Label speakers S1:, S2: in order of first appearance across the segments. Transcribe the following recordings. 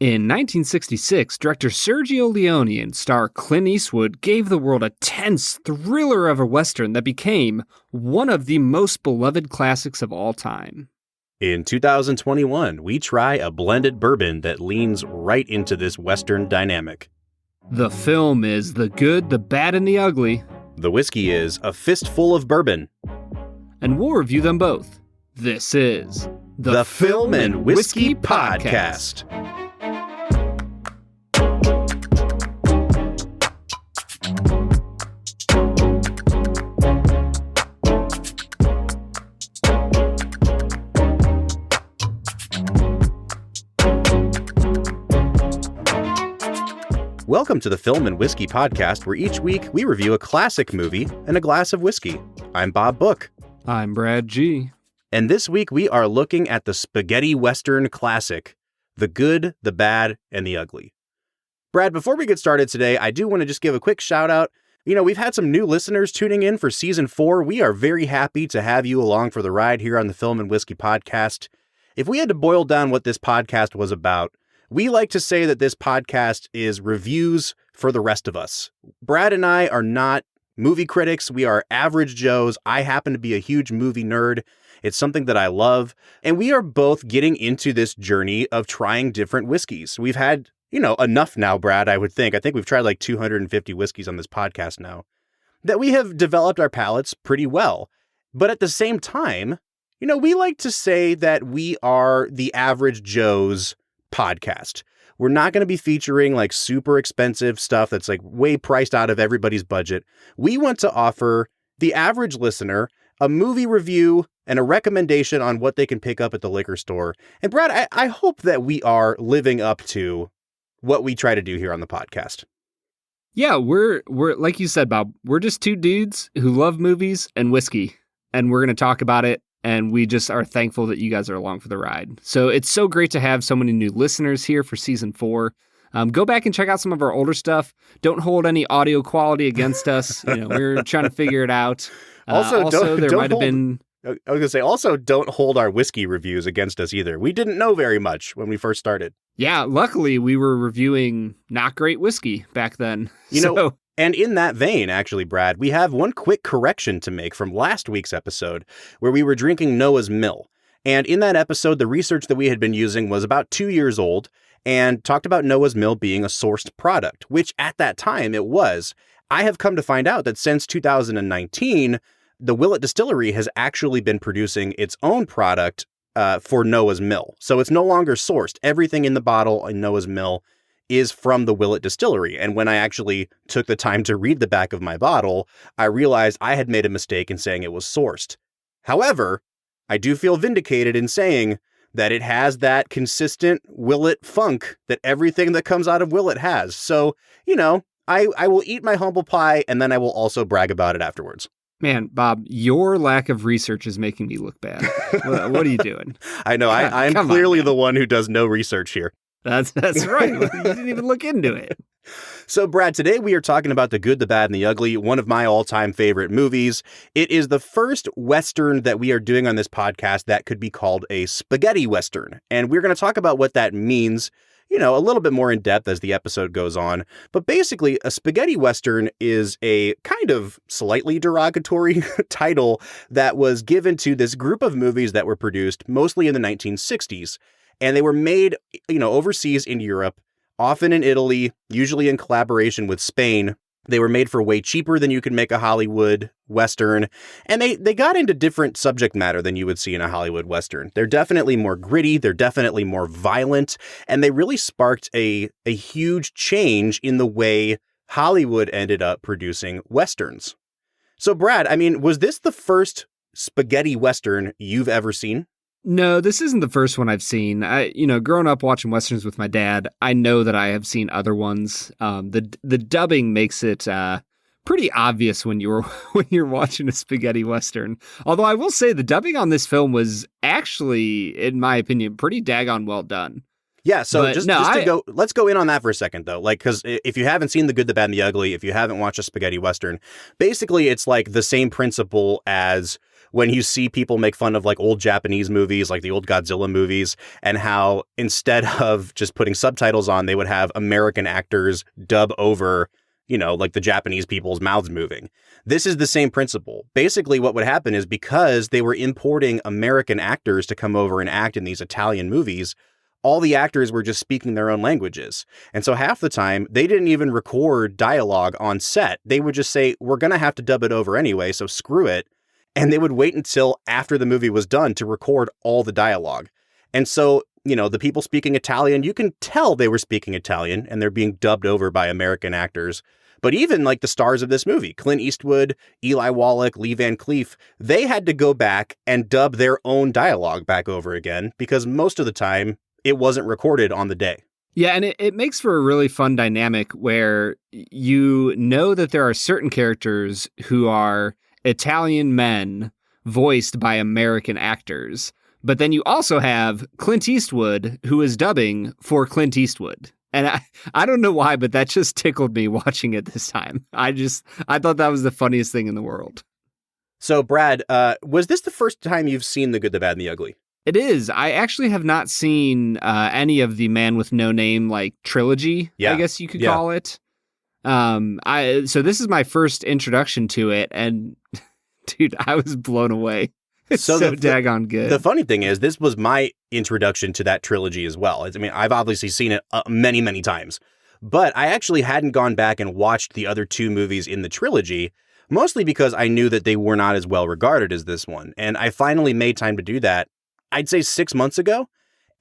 S1: In 1966, director Sergio Leone and star Clint Eastwood gave the world a tense thriller of a Western that became one of the most beloved classics of all time.
S2: In 2021, we try a blended bourbon that leans right into this Western dynamic.
S1: The film is The Good, the Bad, and the Ugly.
S2: The whiskey is A Fistful of Bourbon.
S1: And we'll review them both. This is
S2: The Film and Whiskey Podcast. Welcome to the Film and Whiskey Podcast, where each week we review a classic movie and a glass of whiskey. I'm Bob Book.
S1: I'm Brad G.
S2: And this week we are looking at the spaghetti Western classic, The Good, the Bad, and the Ugly. Brad, before we get started today, I do want to just give a quick shout out. You know, we've had some new listeners tuning in for Season 4. We are very happy to have you along for the ride here on the Film and Whiskey Podcast. If we had to boil down what this podcast was about, we like to say that this podcast is reviews for the rest of us. Brad and I are not movie critics. We are average Joes. I happen to be a huge movie nerd. It's something that I love. And we are both getting into this journey of trying different whiskeys. We've had, enough now, Brad, I would think. I think we've tried like 250 whiskeys on this podcast now, that we have developed our palates pretty well. But at the same time, we like to say that we are the average Joe's podcast. We're not going to be featuring like super expensive stuff that's like way priced out of everybody's budget. We want to offer the average listener a movie review and a recommendation on what they can pick up at the liquor store. And Brad, I hope that we are living up to what we try to do here on the podcast.
S1: Yeah, we're like you said, Bob, we're just two dudes who love movies and whiskey, and we're going to talk about it. And we just are thankful that you guys are along for the ride. So it's so great to have so many new listeners here for Season 4. Go back and check out some of our older stuff. Don't hold any audio quality against us. We're trying to figure it out. Also,
S2: don't hold our whiskey reviews against us either. We didn't know very much when we first started.
S1: Yeah, luckily we were reviewing not great whiskey back then.
S2: And in that vein, actually, Brad, we have one quick correction to make from last week's episode where we were drinking Noah's Mill. And in that episode, the research that we had been using was about 2 years old and talked about Noah's Mill being a sourced product, which at that time it was. I have come to find out that since 2019, the Willett Distillery has actually been producing its own product for Noah's Mill. So it's no longer sourced. Everything in the bottle in Noah's Mill is from the Willett Distillery. And when I actually took the time to read the back of my bottle, I realized I had made a mistake in saying it was sourced. However, I do feel vindicated in saying that it has that consistent Willett funk that everything that comes out of Willett has. So, I will eat my humble pie and then I will also brag about it afterwards.
S1: Man, Bob, your lack of research is making me look bad. What are you doing?
S2: I know. I'm clearly the one who does no research here.
S1: That's right. You didn't even look into it.
S2: So, Brad, today we are talking about The Good, the Bad, and the Ugly, one of my all-time favorite movies. It is the first Western that we are doing on this podcast that could be called a spaghetti Western. And we're going to talk about what that means, a little bit more in depth as the episode goes on. But basically, a spaghetti Western is a kind of slightly derogatory title that was given to this group of movies that were produced mostly in the 1960s. And they were made, overseas in Europe, often in Italy, usually in collaboration with Spain. They were made for way cheaper than you could make a Hollywood Western. And they got into different subject matter than you would see in a Hollywood Western. They're definitely more gritty. They're definitely more violent. And they really sparked a huge change in the way Hollywood ended up producing Westerns. So, Brad, was this the first spaghetti Western you've ever seen?
S1: No, this isn't the first one I've seen. Growing up watching Westerns with my dad, I know that I have seen other ones. The dubbing makes it pretty obvious when you're watching a spaghetti Western. Although I will say the dubbing on this film was actually, in my opinion, pretty daggone well done.
S2: Yeah, so let's go in on that for a second, though. Because if you haven't seen The Good, the Bad, and the Ugly, if you haven't watched a spaghetti Western, basically it's like the same principle as when you see people make fun of like old Japanese movies, like the old Godzilla movies, and how instead of just putting subtitles on, they would have American actors dub over, like the Japanese people's mouths moving. This is the same principle. Basically, what would happen is because they were importing American actors to come over and act in these Italian movies, all the actors were just speaking their own languages. And so half the time, they didn't even record dialogue on set. They would just say, we're going to have to dub it over anyway, so screw it. And they would wait until after the movie was done to record all the dialogue. And so, the people speaking Italian, you can tell they were speaking Italian and they're being dubbed over by American actors. But even like the stars of this movie, Clint Eastwood, Eli Wallach, Lee Van Cleef, they had to go back and dub their own dialogue back over again because most of the time it wasn't recorded on the day.
S1: Yeah, and it makes for a really fun dynamic where you know that there are certain characters who are Italian men voiced by American actors. But then you also have Clint Eastwood, who is dubbing for Clint Eastwood. And I don't know why, but that just tickled me watching it this time. I thought that was the funniest thing in the world.
S2: So, Brad, was this the first time you've seen The Good, the Bad, and the Ugly?
S1: It is. I actually have not seen any of the Man with No Name trilogy, I guess you could call it. So this is my first introduction to it, and dude, I was blown away. It's so daggone good.
S2: The funny thing is, this was my introduction to that trilogy as well. I mean, I've obviously seen it many, many times, but I actually hadn't gone back and watched the other two movies in the trilogy, mostly because I knew that they were not as well regarded as this one. And I finally made time to do that, I'd say 6 months ago.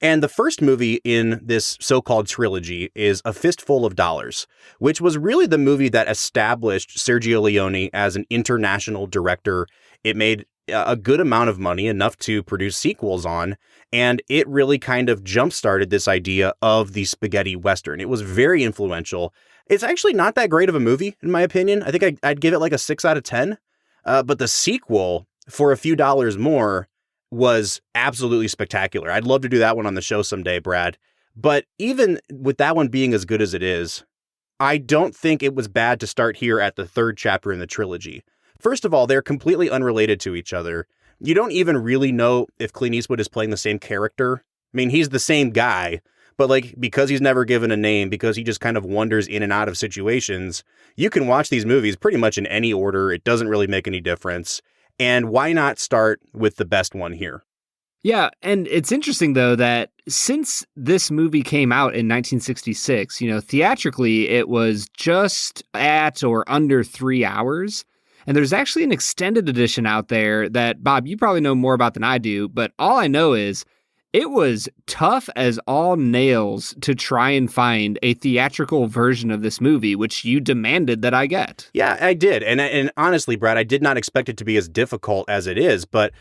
S2: And the first movie in this so-called trilogy is A Fistful of Dollars, which was really the movie that established Sergio Leone as an international director. It made a good amount of money, enough to produce sequels on, and it really kind of jump-started this idea of the spaghetti western. It was very influential. It's actually not that great of a movie, in my opinion. I think I'd give it like a 6 out of 10. But the sequel, for a few dollars more, was absolutely spectacular. I'd love to do that one on the show someday, Brad. But even with that one being as good as it is, I don't think it was bad to start here at the third chapter in the trilogy. First of all, they're completely unrelated to each other. You don't even really know if Clint Eastwood is playing the same character. I mean, he's the same guy, but because he's never given a name, because he just kind of wanders in and out of situations, you can watch these movies pretty much in any order. It doesn't really make any difference. And why not start with the best one here?
S1: Yeah, and it's interesting, though, that since this movie came out in 1966, theatrically, it was just at or under 3 hours. And there's actually an extended edition out there that, Bob, you probably know more about than I do, but all I know is it was tough as all nails to try and find a theatrical version of this movie, which you demanded that I get.
S2: Yeah, I did. And honestly, Brad, I did not expect it to be as difficult as it is, but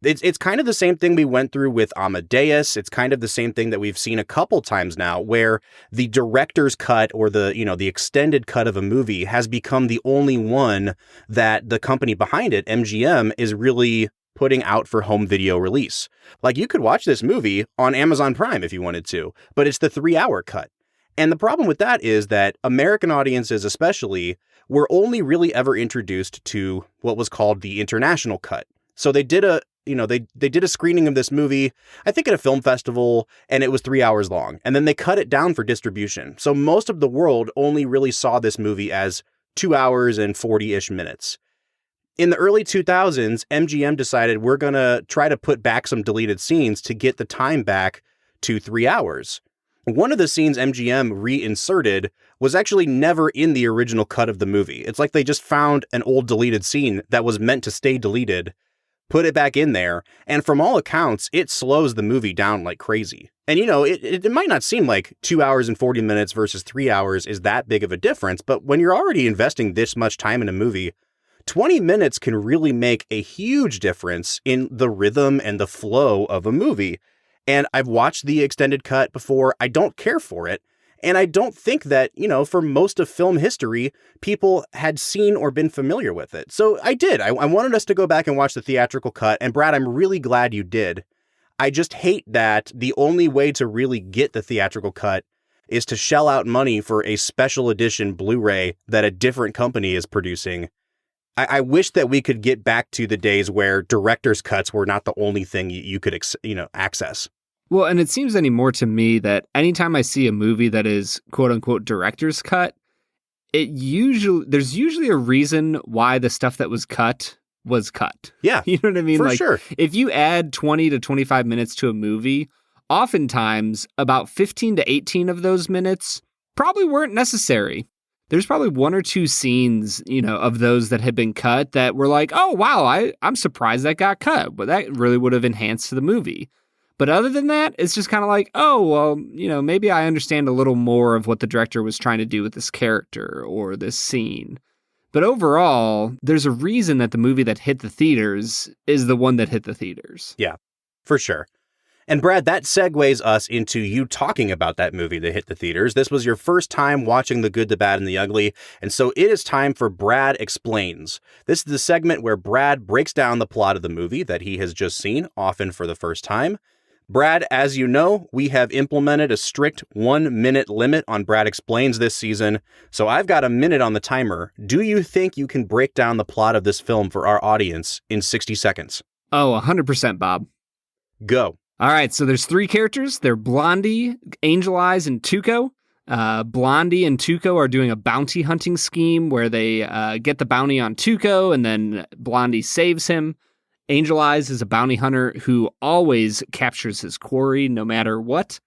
S2: it's kind of the same thing we went through with Amadeus. It's kind of the same thing that we've seen a couple times now, where the director's cut or the extended cut of a movie has become the only one that the company behind it, MGM, is really putting out for home video release. Like, you could watch this movie on Amazon Prime if you wanted to, but it's the 3-hour cut. And the problem with that is that American audiences especially were only really ever introduced to what was called the international cut. So they did a screening of this movie, I think at a film festival, and it was 3 hours long. And then they cut it down for distribution. So most of the world only really saw this movie as 2 hours and 40-ish minutes. In the early 2000s, MGM decided we're going to try to put back some deleted scenes to get the time back to 3 hours. One of the scenes MGM reinserted was actually never in the original cut of the movie. It's like they just found an old deleted scene that was meant to stay deleted, put it back in there, and from all accounts, it slows the movie down like crazy. And it might not seem like 2 hours and 40 minutes versus 3 hours is that big of a difference, but when you're already investing this much time in a movie, 20 minutes can really make a huge difference in the rhythm and the flow of a movie. And I've watched the extended cut before. I don't care for it. And I don't think that, for most of film history, people had seen or been familiar with it. So I did. I wanted us to go back and watch the theatrical cut. And Brad, I'm really glad you did. I just hate that the only way to really get the theatrical cut is to shell out money for a special edition Blu-ray that a different company is producing. I wish that we could get back to the days where director's cuts were not the only thing you could access.
S1: Well, and it seems anymore to me that anytime I see a movie that is quote unquote director's cut, there's usually a reason why the stuff that was cut was cut.
S2: Yeah.
S1: You know what I mean?
S2: For sure.
S1: If you add 20 to 25 minutes to a movie, oftentimes about 15 to 18 of those minutes probably weren't necessary. There's probably one or two scenes, of those that had been cut that were like, oh, wow, I'm surprised that got cut. But that really would have enhanced the movie. But other than that, it's just kind of like, oh, well, maybe I understand a little more of what the director was trying to do with this character or this scene. But overall, there's a reason that the movie that hit the theaters is the one that hit the theaters.
S2: Yeah, for sure. And Brad, that segues us into you talking about that movie that hit the theaters. This was your first time watching The Good, the Bad, and the Ugly, and so it is time for Brad Explains. This is the segment where Brad breaks down the plot of the movie that he has just seen, often for the first time. Brad, as you know, we have implemented a strict 1-minute limit on Brad Explains this season, so I've got a minute on the timer. Do you think you can break down the plot of this film for our audience in 60 seconds?
S1: Oh, 100%, Bob.
S2: Go.
S1: All right, so there's three characters. They're Blondie, Angel Eyes, and Tuco. Blondie and Tuco are doing a bounty hunting scheme where they get the bounty on Tuco, and then Blondie saves him. Angel Eyes is a bounty hunter who always captures his quarry no matter what.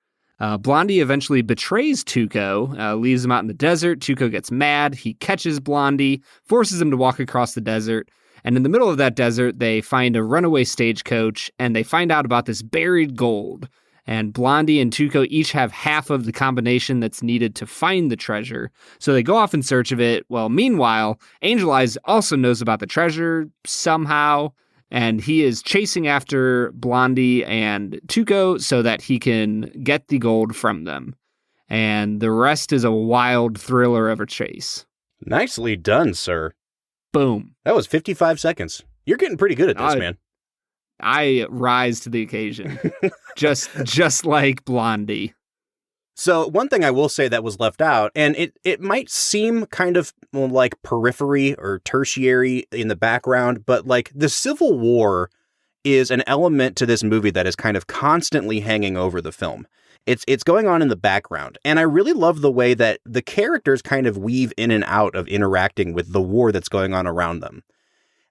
S1: Blondie eventually betrays Tuco, leaves him out in the desert. Tuco gets mad. He catches Blondie, forces him to walk across the desert. And in the middle of that desert, they find a runaway stagecoach, and they find out about this buried gold. And Blondie and Tuco each have half of the combination that's needed to find the treasure. So they go off in search of it. Well, meanwhile, Angel Eyes also knows about the treasure somehow. And he is chasing after Blondie and Tuco so that he can get the gold from them. And the rest is a wild thriller of a chase.
S2: Nicely done, sir.
S1: Boom.
S2: That was 55 seconds. You're getting pretty good at this, man.
S1: I rise to the occasion. just like Blondie.
S2: So one thing I will say that was left out, and it might seem kind of like periphery or tertiary in the background, but like the Civil War is an element to this movie that is kind of constantly hanging over the film. It's going on in the background. And I really love the way that the characters kind of weave in and out of interacting with the war that's going on around them.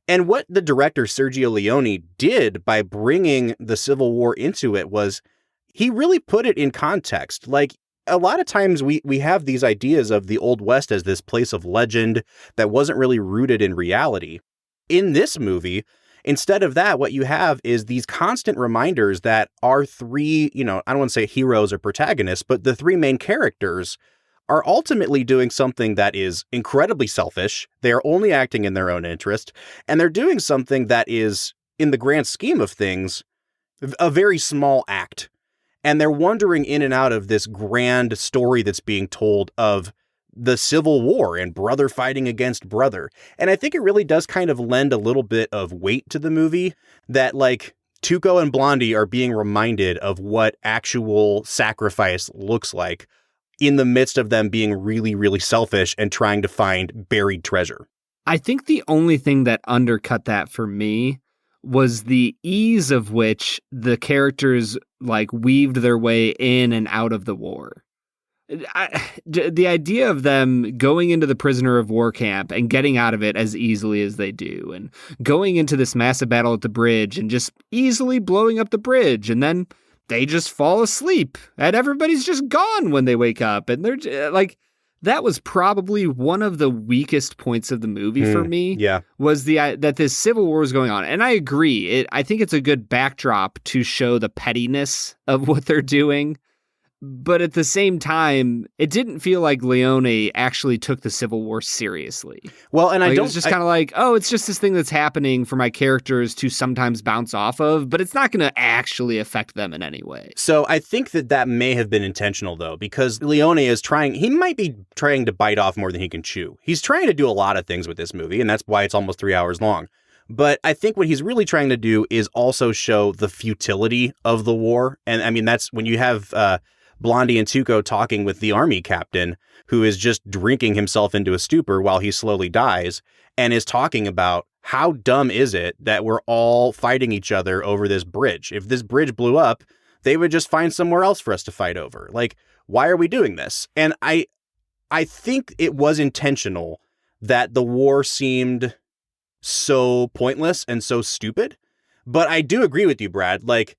S2: And what the director Sergio Leone did by bringing the Civil War into it was he really put it in context. Like, a lot of times we have these ideas of the Old West as this place of legend that wasn't really rooted in reality. In this movie, instead of that, what you have is these constant reminders that our three, I don't want to say heroes or protagonists, but the three main characters are ultimately doing something that is incredibly selfish. They are only acting in their own interest, and they're doing something that is, in the grand scheme of things, a very small act. And they're wandering in and out of this grand story that's being told of the Civil War and brother fighting against brother. And I think it really does kind of lend a little bit of weight to the movie that, like, Tuco and Blondie are being reminded of what actual sacrifice looks like in the midst of them being really, really selfish and trying to find buried treasure.
S1: I think the only thing that undercut that for me was the ease of which the characters like weaved their way in and out of the war. The idea of them going into the prisoner of war camp and getting out of it as easily as they do, and going into this massive battle at the bridge and just easily blowing up the bridge, and then they just fall asleep and everybody's just gone when they wake up, and they're like, that was probably one of the weakest points of the movie for me.
S2: Yeah,
S1: was that this Civil War was going on. And I agree. I think it's a good backdrop to show the pettiness of what they're doing. But at the same time, it didn't feel like Leone actually took the Civil War seriously.
S2: Well, and
S1: it was just kind of like, oh, it's just this thing that's happening for my characters to sometimes bounce off of, but it's not going to actually affect them in any way.
S2: So I think that may have been intentional, though, because Leone is he might be trying to bite off more than he can chew. He's trying to do a lot of things with this movie, and that's why it's almost 3 hours long. But I think what he's really trying to do is also show the futility of the war. And I mean, that's when you have Blondie and Tuco talking with the army captain, who is just drinking himself into a stupor while he slowly dies, and is talking about how dumb is it that we're all fighting each other over this bridge? If this bridge blew up, they would just find somewhere else for us to fight over. Like, why are we doing this? And I think it was intentional that the war seemed so pointless and so stupid. But I do agree with you, Brad. Like,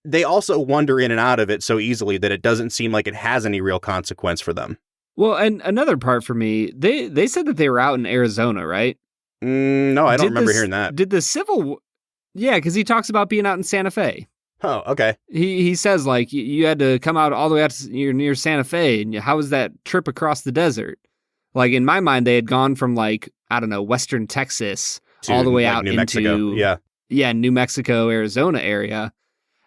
S2: they also wander in and out of it so easily that it doesn't seem like it has any real consequence for them.
S1: Well, and another part for me, they said that they were out in Arizona, right?
S2: No, I don't remember hearing that.
S1: Did the Yeah, because he talks about being out in Santa Fe.
S2: Oh, okay.
S1: He says, like, you had to come out all the way out to you're near Santa Fe, and how was that trip across the desert? Like, in my mind, they had gone from, like, I don't know, western Texas
S2: To,
S1: all the way
S2: like,
S1: out
S2: New
S1: into
S2: Mexico. Yeah.
S1: New Mexico, Arizona area.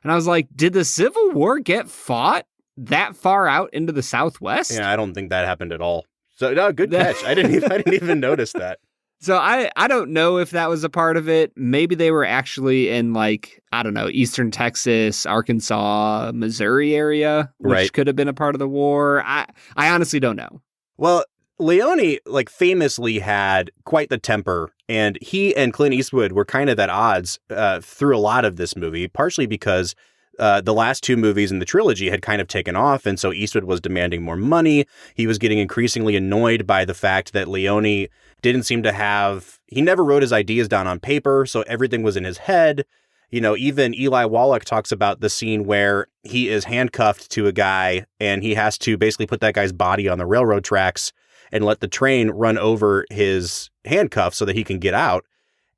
S1: And I was like, did the Civil War get fought that far out into the Southwest?
S2: Yeah, I don't think that happened at all. So, no, good catch. I didn't even notice that.
S1: So I don't know if that was a part of it. Maybe they were actually in, like, I don't know, eastern Texas, Arkansas, Missouri area, which could have been a part of the war. I honestly don't know.
S2: Well, Leone, like, famously had quite the temper, and he and Clint Eastwood were kind of at odds through a lot of this movie, partially because the last two movies in the trilogy had kind of taken off, and so Eastwood was demanding more money. He was getting increasingly annoyed by the fact that Leone didn't seem to have... He never wrote his ideas down on paper, so everything was in his head. You know, even Eli Wallach talks about the scene where he is handcuffed to a guy, and he has to basically put that guy's body on the railroad tracks and let the train run over his handcuffs so that he can get out.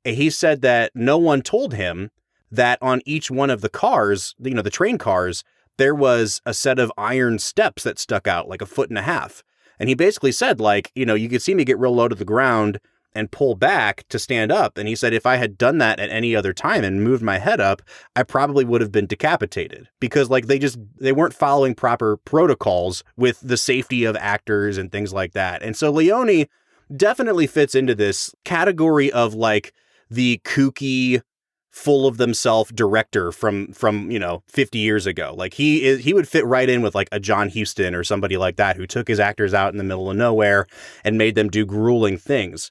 S2: And he said that no one told him that on each one of the cars, you know, the train cars, there was a set of iron steps that stuck out like 1.5 feet. And he basically said, like, you know, you could see me get real low to the ground and pull back to stand up. And he said, if I had done that at any other time and moved my head up, I probably would have been decapitated, because, like, they weren't following proper protocols with the safety of actors and things like that. And so Leone definitely fits into this category of, like, the kooky, full of themselves director from, you know, 50 years ago. Like, he would fit right in with, like, a John Huston or somebody like that, who took his actors out in the middle of nowhere and made them do grueling things.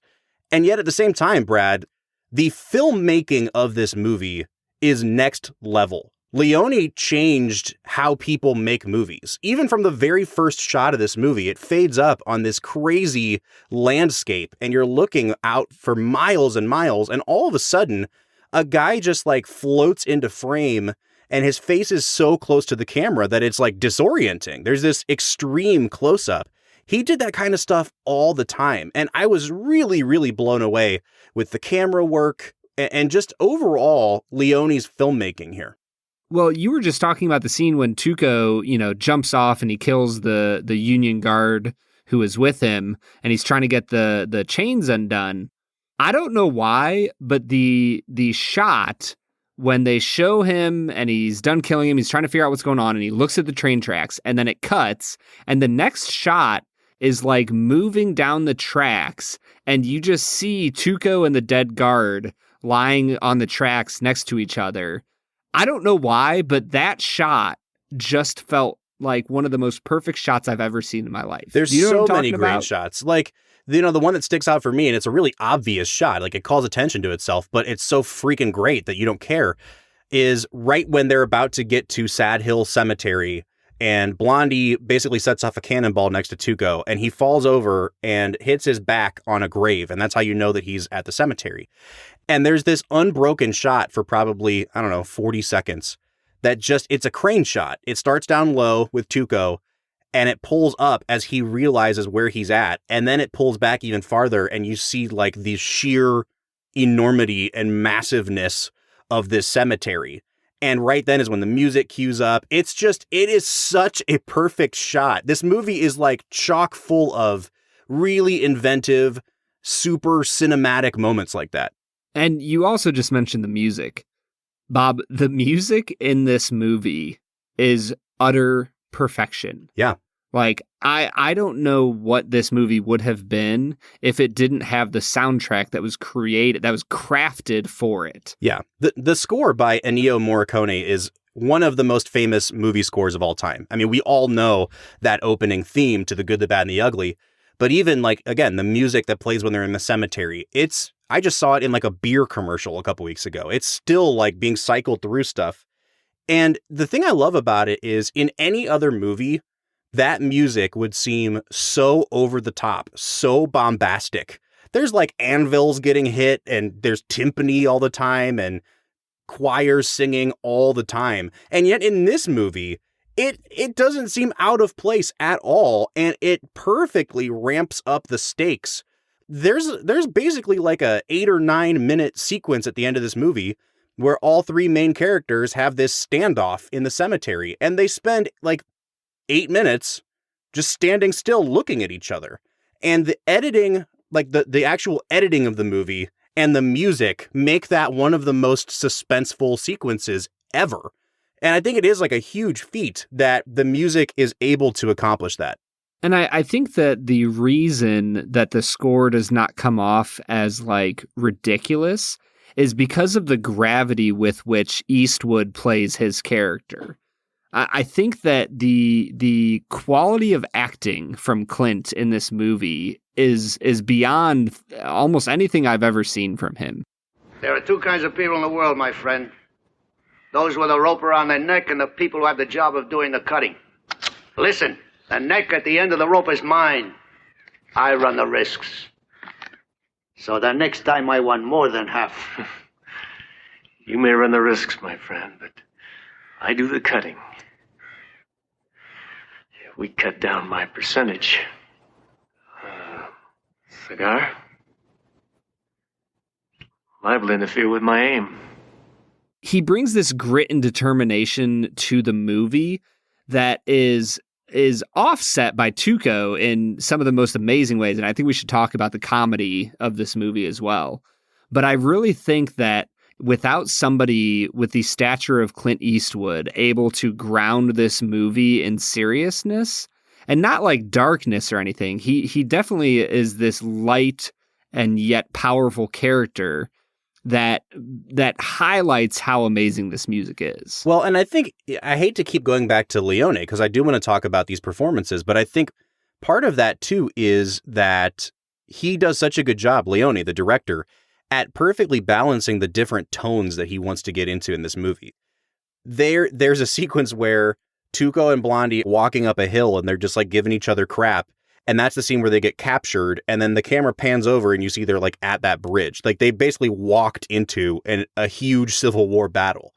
S2: And yet at the same time, Brad, the filmmaking of this movie is next level. Leone changed how people make movies. Even from the very first shot of this movie, it fades up on this crazy landscape, and you're looking out for miles and miles, and all of a sudden, a guy just, like, floats into frame, and his face is so close to the camera that it's, like, disorienting. There's this extreme close-up. He did that kind of stuff all the time. And I was really, really blown away with the camera work and just overall Leone's filmmaking here.
S1: Well, you were just talking about the scene when Tuco, you know, jumps off and he kills the Union guard who is with him, and he's trying to get the chains undone. I don't know why, but the shot when they show him and he's done killing him, he's trying to figure out what's going on, and he looks at the train tracks, and then it cuts, and the next shot is, like, moving down the tracks, and you just see Tuco and the dead guard lying on the tracks next to each other. I don't know why, but that shot just felt like one of the most perfect shots I've ever seen in my life.
S2: There's so many great shots. Like, you know, the one that sticks out for me, and it's a really obvious shot, like, it calls attention to itself, but it's so freaking great that you don't care, is right when they're about to get to Sad Hill Cemetery, and Blondie basically sets off a cannonball next to Tuco, and he falls over and hits his back on a grave. And that's how you know that he's at the cemetery. And there's this unbroken shot for probably, 40 seconds that it's a crane shot. It starts down low with Tuco, and it pulls up as he realizes where he's at. And then it pulls back even farther, and you see, like, the sheer enormity and massiveness of this cemetery. And right then is when the music cues up. It is such a perfect shot. This movie is, like, chock full of really inventive, super cinematic moments like that.
S1: And you also just mentioned the music. Bob, the music in this movie is utter perfection.
S2: Yeah.
S1: Like, I don't know what this movie would have been if it didn't have the soundtrack that was created, that was crafted for it.
S2: Yeah. The score by Ennio Morricone is one of the most famous movie scores of all time. I mean, we all know that opening theme to The Good, the Bad, and the Ugly. But even like, again, the music that plays when they're in the cemetery, I just saw it in like a beer commercial a couple weeks ago. It's still like being cycled through stuff. And the thing I love about it is in any other movie, that music would seem so over the top, so bombastic. There's like anvils getting hit and there's timpani all the time and choirs singing all the time. And yet in this movie, it doesn't seem out of place at all. And it perfectly ramps up the stakes. There's basically like a 8 or 9 minute sequence at the end of this movie where all 3 main characters have this standoff in the cemetery. And they spend like 8 minutes just standing still looking at each other. And the editing, like the actual editing of the movie and the music make that one of the most suspenseful sequences ever. And I think it is like a huge feat that the music is able to accomplish that.
S1: And I think that the reason that the score does not come off as like ridiculous is because of the gravity with which Eastwood plays his character. I think that the quality of acting from Clint in this movie is beyond almost anything I've ever seen from him.
S3: There are 2 kinds of people in the world, my friend. Those with a rope around their neck and the people who have the job of doing the cutting. Listen, the neck at the end of the rope is mine. I run the risks. So the next time I want more than half.
S4: You may run the risks, my friend, but I do the cutting. We cut down my percentage. Cigar? Liable to interfere with my aim.
S1: He brings this grit and determination to the movie that is offset by Tuco in some of the most amazing ways. And I think we should talk about the comedy of this movie as well. But I really think that without somebody with the stature of Clint Eastwood able to ground this movie in seriousness and not like darkness or anything, he definitely is this light and yet powerful character that highlights how amazing this music is.
S2: Well, and I think I hate to keep going back to Leone because I do want to talk about these performances, but I think part of that too is that he does such a good job, Leone, the director, at perfectly balancing the different tones that he wants to get into in this movie. There's a sequence where Tuco and Blondie walking up a hill and they're just like giving each other crap. And that's the scene where they get captured. And then the camera pans over and you see they're like at that bridge. Like they basically walked into a huge Civil War battle.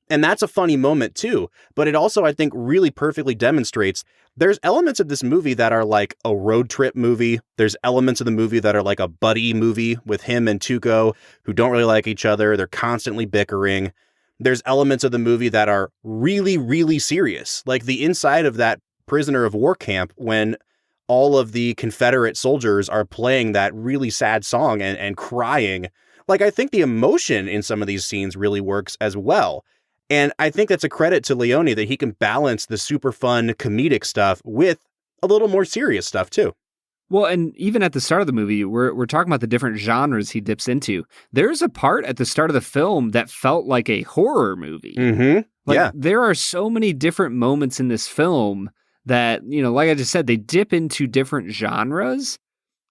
S2: And that's a funny moment too. But it also, I think, really perfectly demonstrates there's elements of this movie that are like a road trip movie. There's elements of the movie that are like a buddy movie with him and Tuco who don't really like each other. They're constantly bickering. There's elements of the movie that are really, really serious. Like the inside of that prisoner of war camp when all of the Confederate soldiers are playing that really sad song and crying. Like, I think the emotion in some of these scenes really works as well. And I think that's a credit to Leone that he can balance the super fun comedic stuff with a little more serious stuff too.
S1: Well, and even at the start of the movie, we're talking about the different genres he dips into. There's a part at the start of the film that felt like a horror movie.
S2: Mm-hmm.
S1: Like,
S2: yeah.
S1: There are so many different moments in this film that, you know, like I just said, they dip into different genres.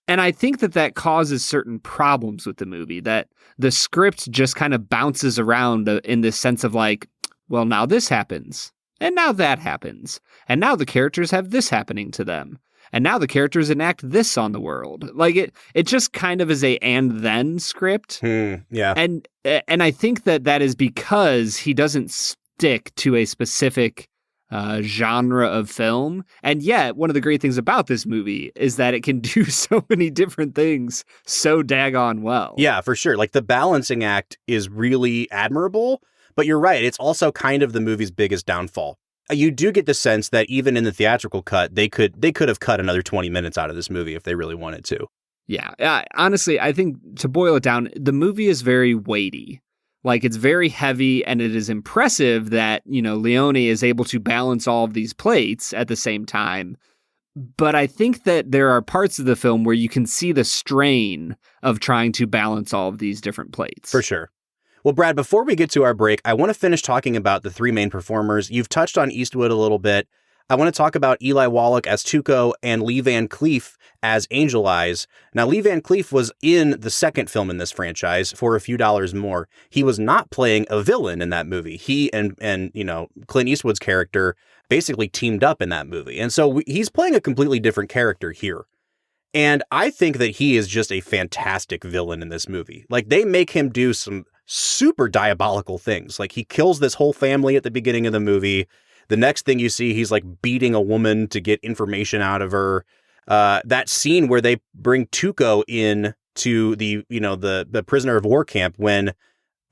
S1: And I think that causes certain problems with the movie, that the script just kind of bounces around in this sense of like, well, now this happens, and now that happens, and now the characters have this happening to them, and now the characters enact this on the world. Like it just kind of is a and then script.
S2: Yeah.
S1: And I think that is because he doesn't stick to a specific genre of film. And yet, one of the great things about this movie is that it can do so many different things so daggone well.
S2: Yeah, for sure. Like the balancing act is really admirable, but you're right. It's also kind of the movie's biggest downfall. You do get the sense that even in the theatrical cut, they could have cut another 20 minutes out of this movie if they really wanted to.
S1: Yeah. Honestly, I think to boil it down, the movie is very weighty. Like, it's very heavy, and it is impressive that, you know, Leone is able to balance all of these plates at the same time. But I think that there are parts of the film where you can see the strain of trying to balance all of these different plates.
S2: For sure. Well, Brad, before we get to our break, I want to finish talking about the three main performers. You've touched on Eastwood a little bit. I want to talk about Eli Wallach as Tuco and Lee Van Cleef as Angel Eyes. Now, Lee Van Cleef was in the second film in this franchise for a few dollars more. He was not playing a villain in that movie. He and Clint Eastwood's character basically teamed up in that movie. And so he's playing a completely different character here. And I think that he is just a fantastic villain in this movie. Like, they make him do some super diabolical things. Like, he kills this whole family at the beginning of the movie. The next thing you see, he's like beating a woman to get information out of her. That scene where they bring Tuco in to the prisoner of war camp when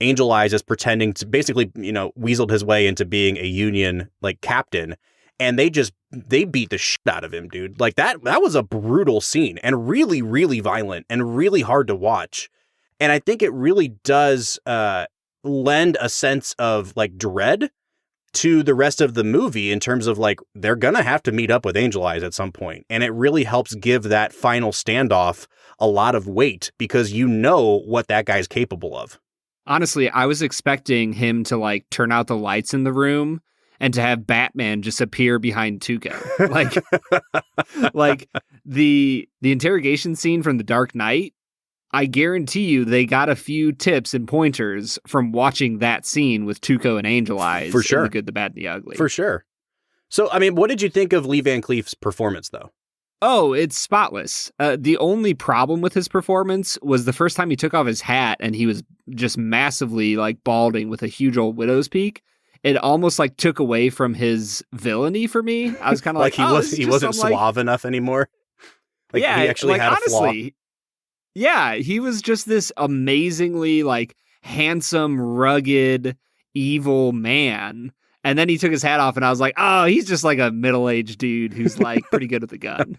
S2: Angel Eyes is pretending to basically, weaseled his way into being a Union like captain. And they beat the shit out of him, dude. Like that was a brutal scene and really, really violent and really hard to watch. And I think it really does lend a sense of like dread to the rest of the movie in terms of like, they're going to have to meet up with Angel Eyes at some point. And it really helps give that final standoff a lot of weight because you know what that guy's capable of.
S1: Honestly, I was expecting him to like turn out the lights in the room and to have Batman just appear behind Tuco. Like the interrogation scene from The Dark Knight, I guarantee you they got a few tips and pointers from watching that scene with Tuco and Angel Eyes.
S2: For sure.
S1: In The Good, the Bad, and the Ugly.
S2: For sure. So, I mean, what did you think of Lee Van Cleef's performance, though?
S1: Oh, it's spotless. The only problem with his performance was the first time he took off his hat and he was just massively like balding with a huge old widow's peak. It almost like took away from his villainy for me. I was kind of like,
S2: he wasn't suave enough anymore. Like,
S1: yeah,
S2: he actually had a flaw.
S1: Yeah, he was just this amazingly like handsome, rugged, evil man. And then he took his hat off and I was like, oh, he's just like a middle-aged dude who's like pretty good with a gun.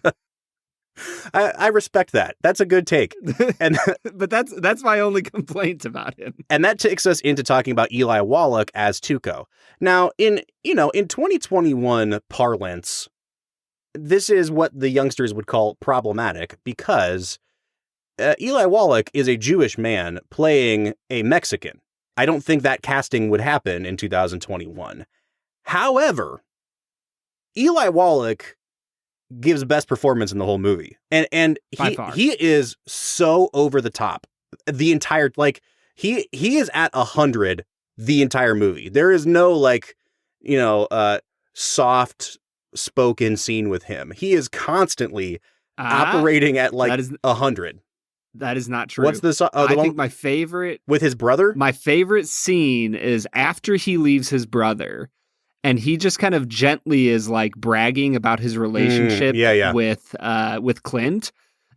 S2: I respect that. That's a good take. And
S1: but that's my only complaint about him.
S2: And that takes us into talking about Eli Wallach as Tuco. Now, in 2021 parlance, this is what the youngsters would call problematic because Eli Wallach is a Jewish man playing a Mexican. I don't think that casting would happen in 2021. However, Eli Wallach gives best performance in the whole movie. And he is so over the top. The entire, like, he is at 100 the entire movie. There is no, like, soft spoken scene with him. He is constantly operating at, like, 100.
S1: That is not true.
S2: What's the
S1: I think my favorite...
S2: With his brother?
S1: My favorite scene is after he leaves his brother, and he just kind of gently is, like, bragging about his relationship with Clint.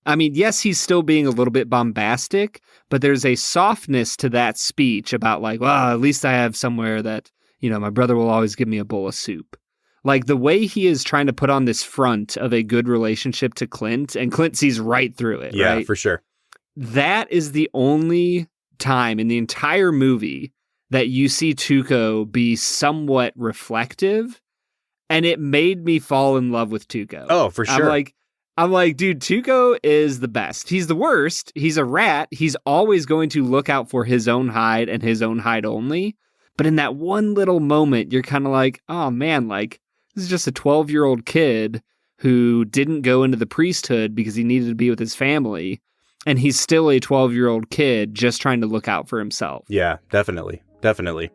S1: I mean, yes, he's still being a little bit bombastic, but there's a softness to that speech about, like, well, at least I have somewhere that, my brother will always give me a bowl of soup. Like, the way he is trying to put on this front of a good relationship to Clint, and Clint sees right through it,
S2: yeah,
S1: right?
S2: For sure.
S1: That is the only time in the entire movie that you see Tuco be somewhat reflective, and it made me fall in love with Tuco.
S2: Oh, for sure.
S1: I'm like, dude, Tuco is the best. He's the worst. He's a rat. He's always going to look out for his own hide and his own hide only. But in that one little moment, you're kind of like, oh man, like, this is just a 12-year-old kid who didn't go into the priesthood because he needed to be with his family. And he's still a 12-year-old kid just trying to look out for himself.
S2: Yeah, definitely. Definitely.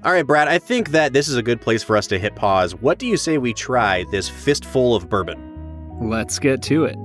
S2: All right, Brad, I think that this is a good place for us to hit pause. What do you say we try this Fistful of Bourbon?
S1: Let's get to it.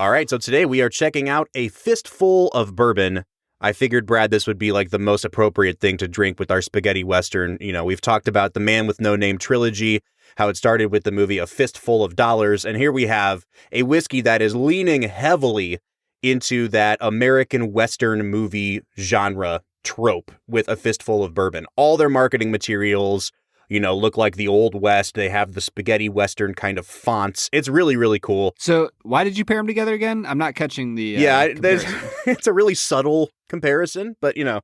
S2: All right, so today we are checking out a Fistful of Bourbon. I figured, Brad, this would be like the most appropriate thing to drink with our spaghetti Western. You know, we've talked about the Man with No Name trilogy, how it started with the movie A Fistful of Dollars. And here we have a whiskey that is leaning heavily into that American Western movie genre trope with A Fistful of Bourbon. All their marketing materials, you know, look like the Old West. They have the spaghetti Western kind of fonts. It's really, really cool.
S1: So why did you pair them together again? I'm not catching the
S2: It's a really subtle comparison, but, you know.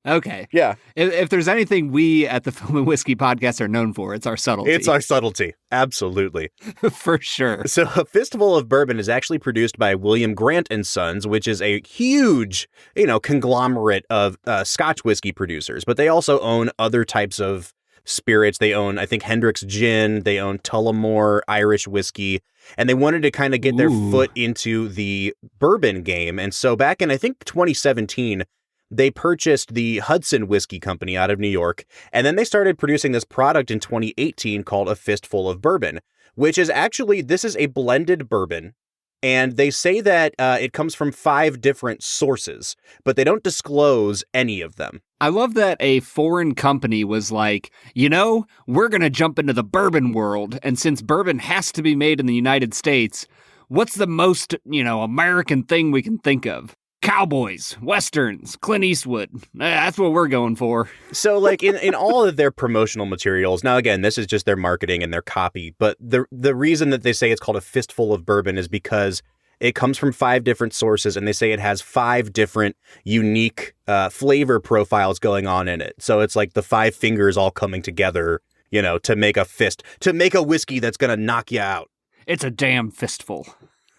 S1: Okay.
S2: Yeah.
S1: If there's anything we at the Film and Whiskey podcast are known for, it's our subtlety.
S2: It's our subtlety. Absolutely.
S1: For sure.
S2: So A Fistful of Bourbon is actually produced by William Grant and Sons, which is a huge, you know, conglomerate of Scotch whiskey producers. But they also own other types of spirits. They own, I think, Hendrick's Gin. They own Tullamore Irish whiskey. And they wanted to kind of get their foot into the bourbon game. And so back in, I think, 2017, they purchased the Hudson Whiskey Company out of New York, and then they started producing this product in 2018 called A Fistful of Bourbon, which is actually, this is a blended bourbon, and they say that it comes from 5 different sources, but they don't disclose any of them.
S1: I love that a foreign company was like, you know, we're going to jump into the bourbon world, and since bourbon has to be made in the United States, what's the most, you know, American thing we can think of? Cowboys, Westerns, Clint Eastwood. That's what we're going for.
S2: So like in all of their promotional materials, now again, this is just their marketing and their copy, but the reason that they say it's called A Fistful of Bourbon is because it comes from 5 different sources, and they say it has 5 different unique flavor profiles going on in it. So it's like the 5 fingers all coming together, you know, to make a fist, to make a whiskey that's going to knock you out.
S1: It's a damn fistful.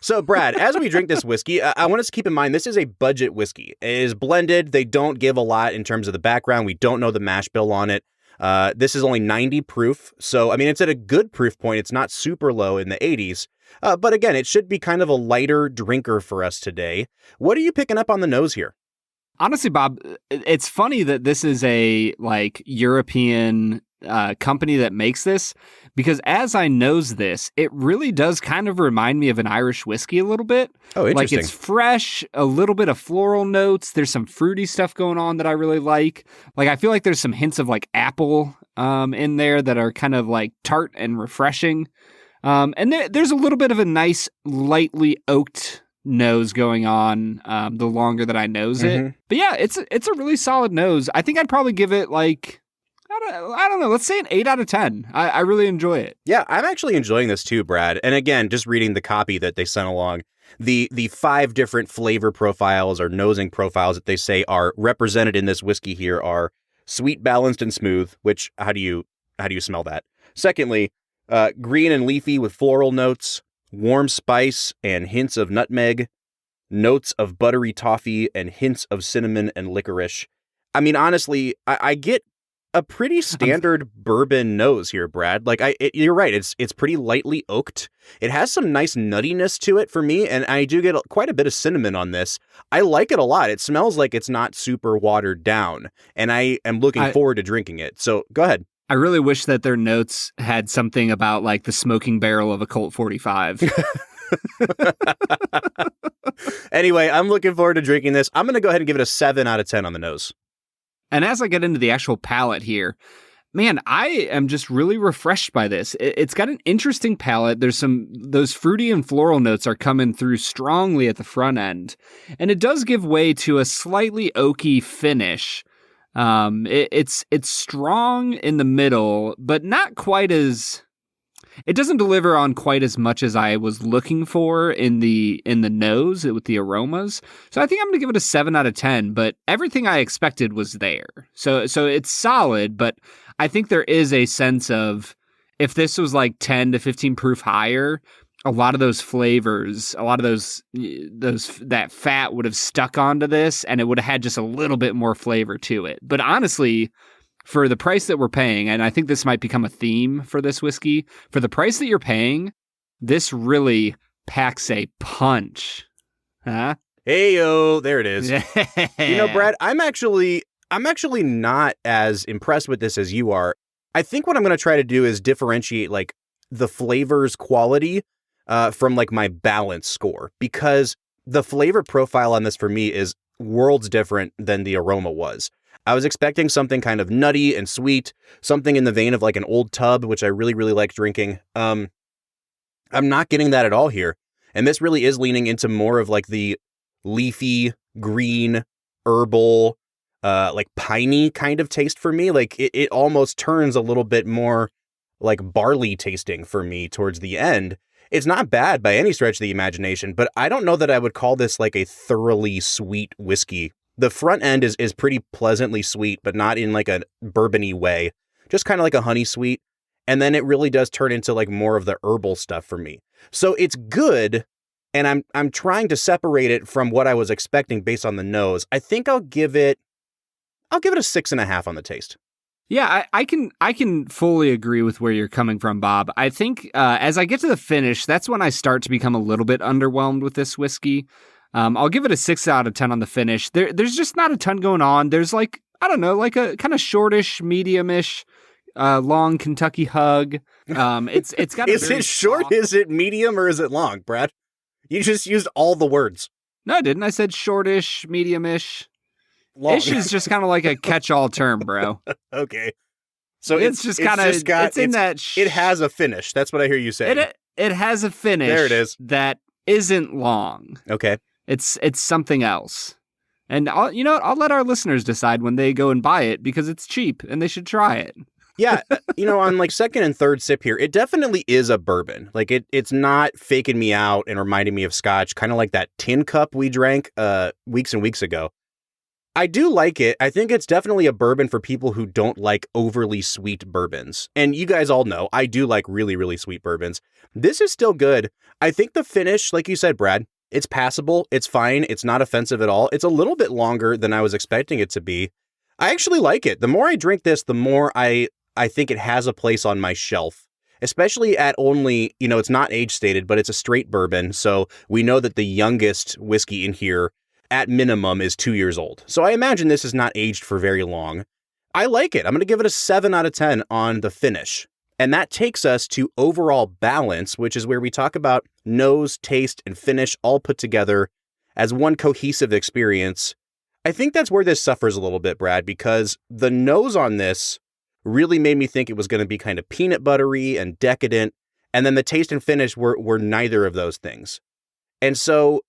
S2: So, Brad, as we drink this whiskey, I want us to keep in mind this is a budget whiskey. It is blended. They don't give a lot in terms of the background. We don't know the mash bill on it. This is only 90 proof. So, I mean, it's at a good proof point. It's not super low in the 80s. But again, it should be kind of a lighter drinker for us today. What are you picking up on the nose here?
S1: Honestly, Bob, it's funny that this is a like European company that makes this, because as I nose this, it really does kind of remind me of an Irish whiskey a little bit.
S2: Oh, interesting.
S1: Like it's fresh, a little bit of floral notes. There's some fruity stuff going on that I really like. Like I feel like there's some hints of like apple in there that are kind of like tart and refreshing. And there's a little bit of a nice, lightly oaked nose going on the longer that I nose it. But yeah, it's a really solid nose. I think I'd probably give it like, I don't know, let's say an 8 out of 10. I really enjoy it.
S2: Yeah, I'm actually enjoying this too, Brad. And again, just reading the copy that they sent along, the 5 different flavor profiles or nosing profiles that they say are represented in this whiskey here are sweet, balanced, and smooth, which how do you smell that? Secondly, green and leafy with floral notes, warm spice and hints of nutmeg, notes of buttery toffee and hints of cinnamon and licorice. I mean, honestly, I get a pretty standard bourbon nose here, Brad. Like you're right. It's pretty lightly oaked. It has some nice nuttiness to it for me, and I do get quite a bit of cinnamon on this. I like it a lot. It smells like it's not super watered down, and I am looking forward to drinking it. So go ahead.
S1: I really wish that their notes had something about like the smoking barrel of a Colt 45.
S2: Anyway, I'm looking forward to drinking this. I'm going to go ahead and give it a 7 out of 10 on the nose.
S1: And as I get into the actual palate here, man, I am just really refreshed by this. It's got an interesting palate. There's those fruity and floral notes are coming through strongly at the front end. And it does give way to a slightly oaky finish. It's strong in the middle, but not quite as... It doesn't deliver on quite as much as I was looking for in the nose with the aromas. So I think I'm going to give it a 7 out of 10, but everything I expected was there. So it's solid, but I think there is a sense of if this was like 10 to 15 proof higher, a lot of those flavors, a lot of that fat would have stuck onto this and it would have had just a little bit more flavor to it. But honestly, for the price that we're paying, and I think this might become a theme for this whiskey, for the price that you're paying, this really packs a punch. Huh?
S2: Hey-yo, there it is. You know, Brad, I'm actually not as impressed with this as you are. I think what I'm going to try to do is differentiate like the flavor's quality from like my balance score, because the flavor profile on this for me is worlds different than the aroma was. I was expecting something kind of nutty and sweet, something in the vein of like an Old Tub, which I really, really like drinking. I'm not getting that at all here. And this really is leaning into more of like the leafy, green, herbal, like piney kind of taste for me. Like it almost turns a little bit more like barley tasting for me towards the end. It's not bad by any stretch of the imagination, but I don't know that I would call this like a thoroughly sweet whiskey. The front end is pretty pleasantly sweet, but not in like a bourbony way, just kind of like a honey sweet. And then it really does turn into like more of the herbal stuff for me. So it's good. And I'm trying to separate it from what I was expecting based on the nose. I think I'll give it a 6.5 on the taste.
S1: Yeah, I can fully agree with where you're coming from, Bob. I think as I get to the finish, that's when I start to become a little bit underwhelmed with this whiskey. I'll give it a 6 out of 10 on the finish. There's just not a ton going on. There's like, I don't know, like a kind of shortish, medium-ish, long Kentucky hug. It's got.
S2: Is it short?
S1: Soft...
S2: Is it medium? Or is it long, Brad? You just used all the words.
S1: No, I didn't. I said shortish, medium-ish.
S2: Long.
S1: Ish is just kind of like a catch-all term, bro.
S2: Okay. So
S1: it's just kind of
S2: it has a finish. That's what I hear you say.
S1: It has a finish.
S2: There it is.
S1: That isn't long.
S2: Okay.
S1: It's something else. And I'll let our listeners decide when they go and buy it because it's cheap and they should try it.
S2: Yeah, on like second and third sip here, it definitely is a bourbon. Like it's not faking me out and reminding me of scotch, kind of like that tin cup we drank weeks and weeks ago. I do like it. I think it's definitely a bourbon for people who don't like overly sweet bourbons. And you guys all know I do like really, really sweet bourbons. This is still good. I think the finish, like you said, Brad, it's passable. It's fine. It's not offensive at all. It's a little bit longer than I was expecting it to be. I actually like it. The more I drink this, the more I think it has a place on my shelf, especially at only, it's not age stated, but it's a straight bourbon. So we know that the youngest whiskey in here at minimum is 2 years old. So I imagine this is not aged for very long. I like it. I'm going to give it a 7 out of 10 on the finish. And that takes us to overall balance, which is where we talk about nose, taste, and finish all put together as one cohesive experience. I think that's where this suffers a little bit, Brad, because the nose on this really made me think it was going to be kind of peanut buttery and decadent. And then the taste and finish were neither of those things. And so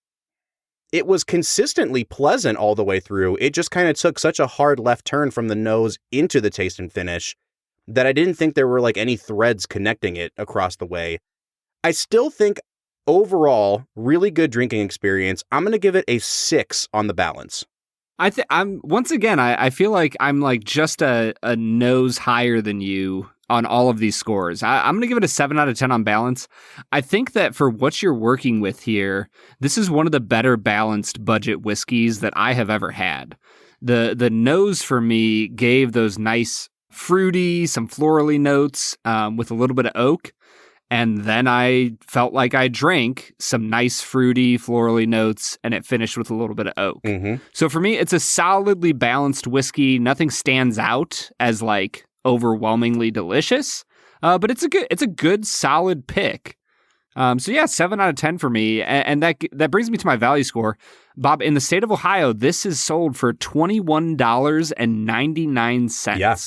S2: it was consistently pleasant all the way through. It just kind of took such a hard left turn from the nose into the taste and finish that I didn't think there were like any threads connecting it across the way. I still think overall, really good drinking experience. I'm going to give it a 6 on the balance.
S1: I feel like I'm like just a nose higher than you on all of these scores. I'm going to give it a 7 out of 10 on balance. I think that for what you're working with here, this is one of the better balanced budget whiskeys that I have ever had. The nose for me gave those nice fruity, some florally notes with a little bit of oak. And then I felt like I drank some nice fruity, florally notes, and it finished with a little bit of oak.
S2: Mm-hmm.
S1: So for me, it's a solidly balanced whiskey. Nothing stands out as like overwhelmingly delicious, but it's a good solid pick. So yeah, 7 out of 10 for me, and that brings me to my value score. Bob, in the state of Ohio, this is sold for $21.99.
S2: Yeah.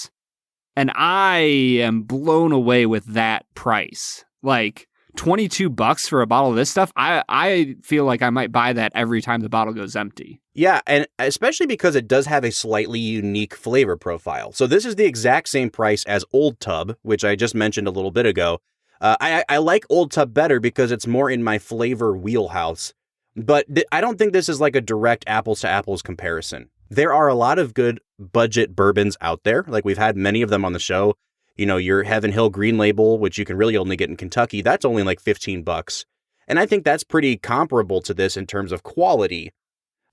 S1: And I am blown away with that price. Like $22 for a bottle of this stuff. I feel like I might buy that every time the bottle goes empty.
S2: Yeah, and especially because it does have a slightly unique flavor profile. So this is the exact same price as Old Tub, which I just mentioned a little bit ago. I like Old Tub better because it's more in my flavor wheelhouse. But I don't think this is like a direct apples to apples comparison. There are a lot of good budget bourbons out there. Like we've had many of them on the show. Your Heaven Hill Green Label, which you can really only get in Kentucky, that's only like $15. And I think that's pretty comparable to this in terms of quality.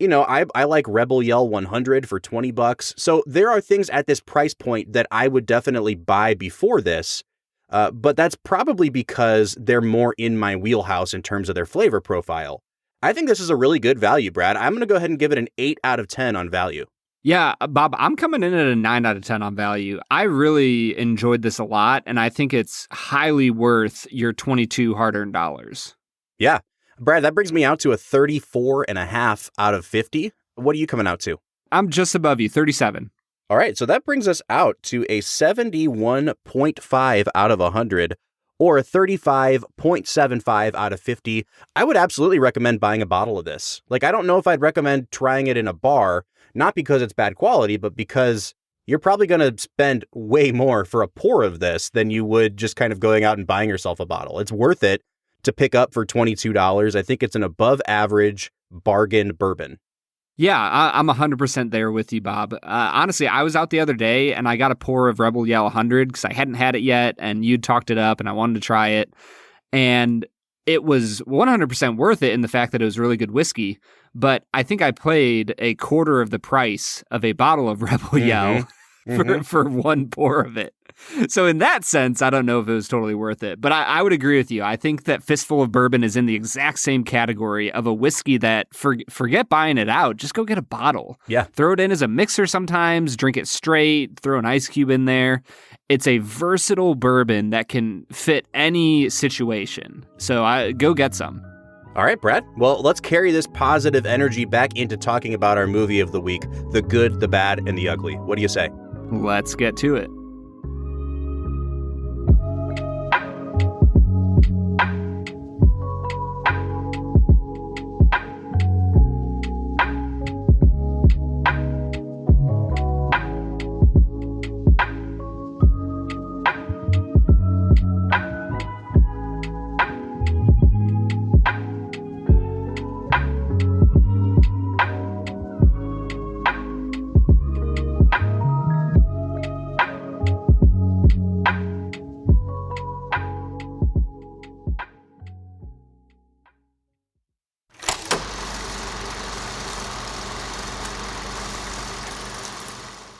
S2: I like Rebel Yell 100 for $20. So there are things at this price point that I would definitely buy before this. But that's probably because they're more in my wheelhouse in terms of their flavor profile. I think this is a really good value, Brad. I'm going to go ahead and give it an 8 out of 10 on value.
S1: Yeah, Bob, I'm coming in at a 9 out of 10 on value. I really enjoyed this a lot, and I think it's highly worth your 22 hard-earned dollars.
S2: Yeah. Brad, that brings me out to a 34.5 out of 50. what are you coming out to?
S1: I'm just above you, 37.
S2: All right, so that brings us out to a 71.5 out of 100, or a 35.75 out of 50. I would absolutely recommend buying a bottle of this. Like, I don't know if I'd recommend trying it in a bar, not because it's bad quality, but because you're probably going to spend way more for a pour of this than you would just kind of going out and buying yourself a bottle. It's worth it to pick up for $22. I think it's an above average bargain bourbon.
S1: Yeah, I'm 100% there with you, Bob. Honestly, I was out the other day and I got a pour of Rebel Yell 100 because I hadn't had it yet and you'd talked it up and I wanted to try it. And it was 100% worth it in the fact that it was really good whiskey. But I think I paid a quarter of the price of a bottle of Rebel Yell for one pour of it. So in that sense, I don't know if it was totally worth it. But I would agree with you. I think that Fistful of Bourbon is in the exact same category of a whiskey that forget buying it out. Just go get a bottle.
S2: Yeah.
S1: Throw it in as a mixer sometimes, drink it straight, throw an ice cube in there. It's a versatile bourbon that can fit any situation. So go get some.
S2: All right, Brad. Well, let's carry this positive energy back into talking about our movie of the week, The Good, the Bad, and the Ugly. What do you say?
S1: Let's get to it.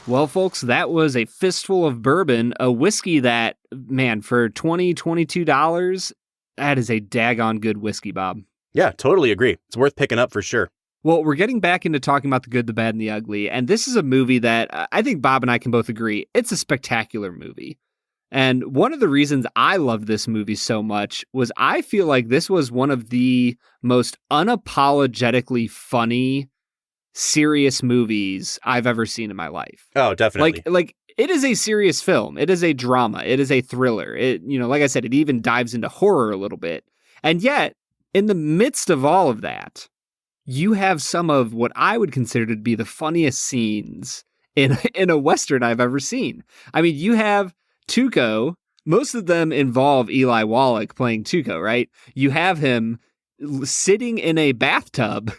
S1: Well, folks, that was a Fistful of Bourbon, a whiskey that, man, for $22, that is a daggone good whiskey, Bob.
S2: Yeah, totally agree. It's worth picking up for sure.
S1: Well, we're getting back into talking about The Good, the Bad, and the Ugly, and this is a movie that I think Bob and I can both agree, it's a spectacular movie. And one of the reasons I love this movie so much was I feel like this was one of the most unapologetically funny, serious movies I've ever seen in my life.
S2: Oh, definitely.
S1: Like it is a serious film. It is a drama. It is a thriller. It, like I said, it even dives into horror a little bit. And yet, in the midst of all of that, you have some of what I would consider to be the funniest scenes in a Western I've ever seen. I mean, you have Tuco. Most of them involve Eli Wallach playing Tuco, right? You have him sitting in a bathtub.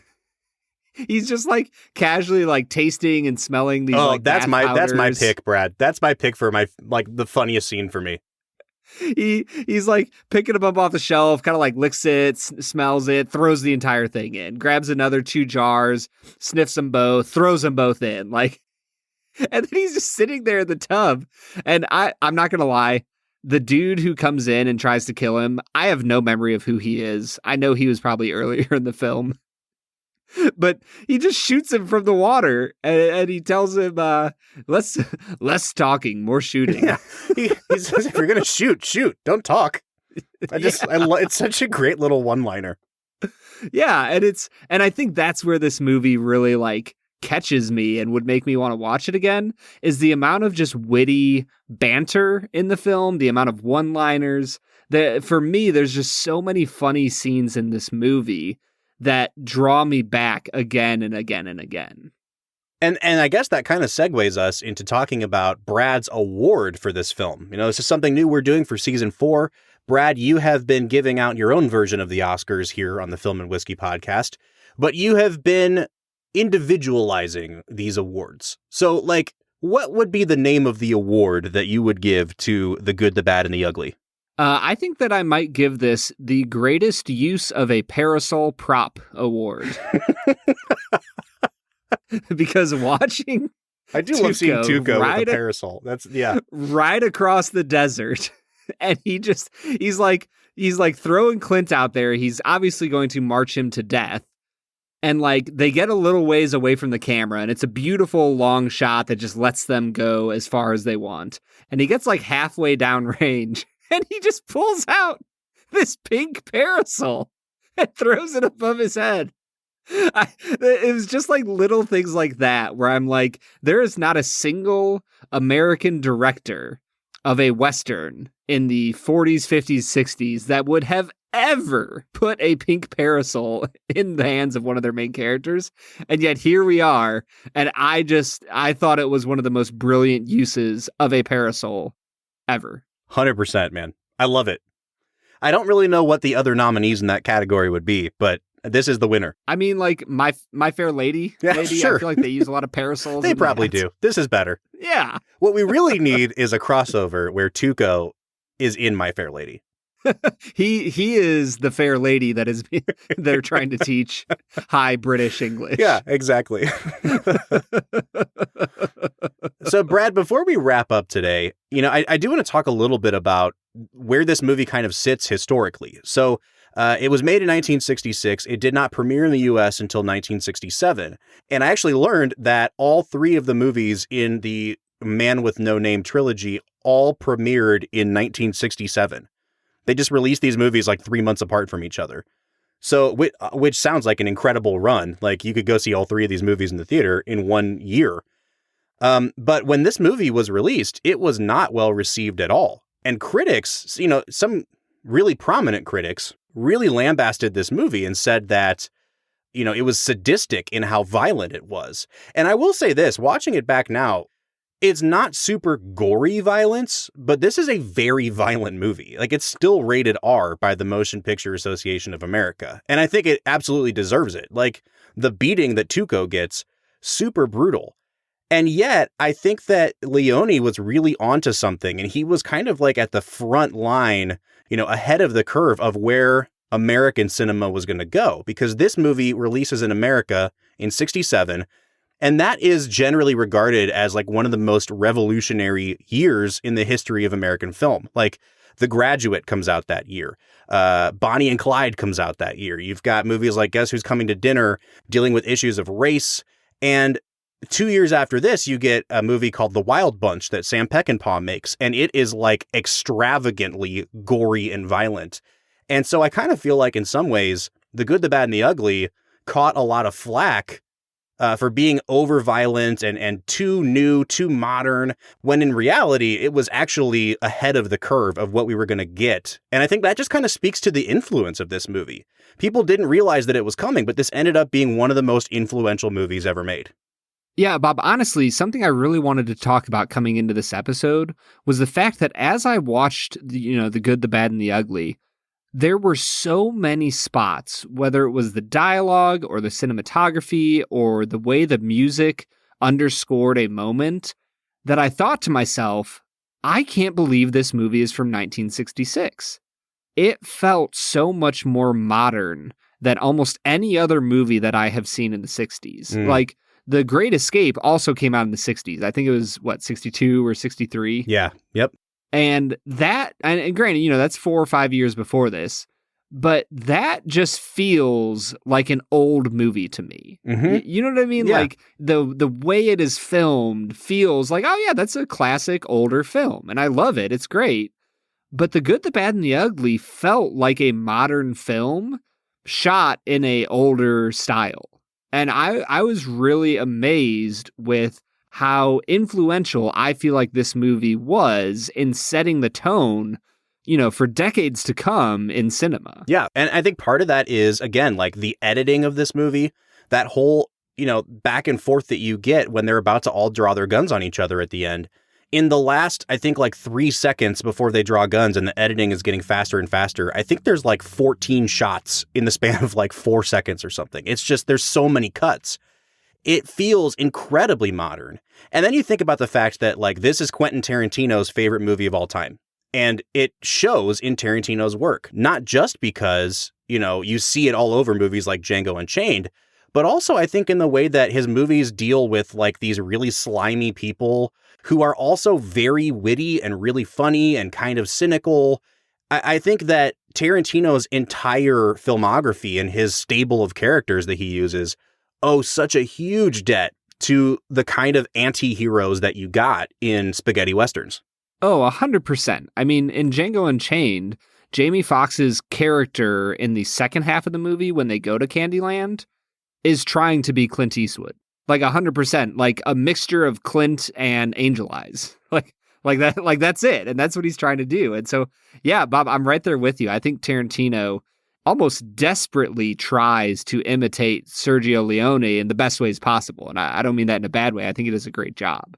S1: He's just like casually like tasting and smelling these.
S2: Oh,
S1: like,
S2: that's
S1: bath
S2: my
S1: powders.
S2: pick, Brad. That's my pick for my the funniest scene for me.
S1: He's like picking them up off the shelf, kind of like licks it, smells it, throws the entire thing in, grabs another 2 jars, sniffs them both, throws them both in, like, and then he's just sitting there in the tub. And I'm not gonna lie, the dude who comes in and tries to kill him, I have no memory of who he is. I know he was probably earlier in the film. But he just shoots him from the water, and he tells him, less talking, more shooting.
S2: Yeah. He says, if you're going to shoot, don't talk. It's such a great little one-liner.
S1: Yeah, and I think that's where this movie really like catches me and would make me want to watch it again, is the amount of just witty banter in the film, the amount of one-liners. For me, there's just so many funny scenes in this movie that draw me back again and again and again.
S2: And I guess that kind of segues us into talking about Brad's award for this film. This is something new we're doing for season 4. Brad, you have been giving out your own version of the Oscars here on the Film and Whiskey podcast, but you have been individualizing these awards. So, like, what would be the name of the award that you would give to The Good, the Bad, and the Ugly?
S1: I think that I might give this the greatest use of a parasol prop award. Because watching
S2: I do love seeing Tuco with a parasol.
S1: Right across the desert. And he's like throwing Clint out there. He's obviously going to march him to death. And like they get a little ways away from the camera, and it's a beautiful long shot that just lets them go as far as they want. And he gets like halfway down range. And he just pulls out this pink parasol and throws it above his head. It was just like little things like that where I'm like, there is not a single American director of a Western in the 40s, 50s, 60s that would have ever put a pink parasol in the hands of one of their main characters. And yet here we are. And I thought it was one of the most brilliant uses of a parasol ever.
S2: 100%, man. I love it. I don't really know what the other nominees in that category would be, but this is the winner.
S1: I mean, like My Fair Lady.
S2: Yeah,
S1: maybe.
S2: sure.
S1: I feel like they use a lot of parasols.
S2: They
S1: in
S2: probably
S1: that.
S2: do. This is better.
S1: Yeah.
S2: What we really need is a crossover where Tuco is in My Fair Lady.
S1: He is the fair lady that is they're trying to teach high British English.
S2: Yeah, exactly. So, Brad, before we wrap up today, I do want to talk a little bit about where this movie kind of sits historically. So, it was made in 1966. It did not premiere in the U.S. until 1967. And I actually learned that all three of the movies in the Man with No Name trilogy all premiered in 1967. They just released these movies like 3 months apart from each other. So, which sounds like an incredible run. Like you could go see all three of these movies in the theater in 1 year. But when this movie was released, it was not well received at all. And critics, some really prominent critics really lambasted this movie and said that, it was sadistic in how violent it was. And I will say this, watching it back now, it's not super gory violence, but this is a very violent movie. Like it's still rated R by the Motion Picture Association of America. And I think it absolutely deserves it. Like the beating that Tuco gets, super brutal. And yet I think that Leone was really onto something. And he was kind of like at the front line, ahead of the curve of where American cinema was going to go, because this movie releases in America in 1967. And that is generally regarded as like one of the most revolutionary years in the history of American film. Like The Graduate comes out that year. Bonnie and Clyde comes out that year. You've got movies like Guess Who's Coming to Dinner dealing with issues of race. And 2 years after this, you get a movie called The Wild Bunch that Sam Peckinpah makes. And it is like extravagantly gory and violent. And so I kind of feel like in some ways, The Good, the Bad, and the Ugly caught a lot of flack for being over violent and too new, too modern, when in reality, it was actually ahead of the curve of what we were going to get. And I think that just kind of speaks to the influence of this movie. People didn't realize that it was coming, but this ended up being one of the most influential movies ever made.
S1: Yeah, Bob, honestly, something I really wanted to talk about coming into this episode was the fact that as I watched, The Good, the Bad, and the Ugly, there were so many spots, whether it was the dialogue or the cinematography or the way the music underscored a moment, that I thought to myself, I can't believe this movie is from 1966. It felt so much more modern than almost any other movie that I have seen in the 60s. Like, The Great Escape also came out in the 60s. I think it was, 62 or 63?
S2: Yeah, yep.
S1: And that, and granted, that's 4 or 5 years before this, but that just feels like an old movie to me.
S2: Mm-hmm.
S1: You know what I mean?
S2: Yeah.
S1: Like the way it is filmed feels like, oh yeah, that's a classic older film. And I love it. It's great. But The Good, the Bad, and the Ugly felt like a modern film shot in a older style. And I was really amazed with how influential I feel like this movie was in setting the tone, for decades to come in cinema.
S2: Yeah. And I think part of that is, again, like the editing of this movie, that whole, back and forth that you get when they're about to all draw their guns on each other at the end. In the last, I think, like 3 seconds before they draw guns and the editing is getting faster and faster, I think there's like 14 shots in the span of like 4 seconds or something. It's just, there's so many cuts. It feels incredibly modern. And then you think about the fact that like this is Quentin Tarantino's favorite movie of all time. And it shows in Tarantino's work, not just because, you see it all over movies like Django Unchained, but also I think in the way that his movies deal with like these really slimy people who are also very witty and really funny and kind of cynical. I think that Tarantino's entire filmography and his stable of characters that he uses owe such a huge debt to the kind of anti-heroes that you got in spaghetti westerns.
S1: Oh, 100%. I mean, in Django Unchained, Jamie Foxx's character in the second half of the movie, when they go to Candyland, is trying to be Clint Eastwood. Like 100%, like a mixture of Clint and Angel Eyes. Like that, like that's it. And that's what he's trying to do. And so, yeah, Bob, I'm right there with you. I think Tarantino almost desperately tries to imitate Sergio Leone in the best ways possible. And I don't mean that in a bad way. I think he does a great job.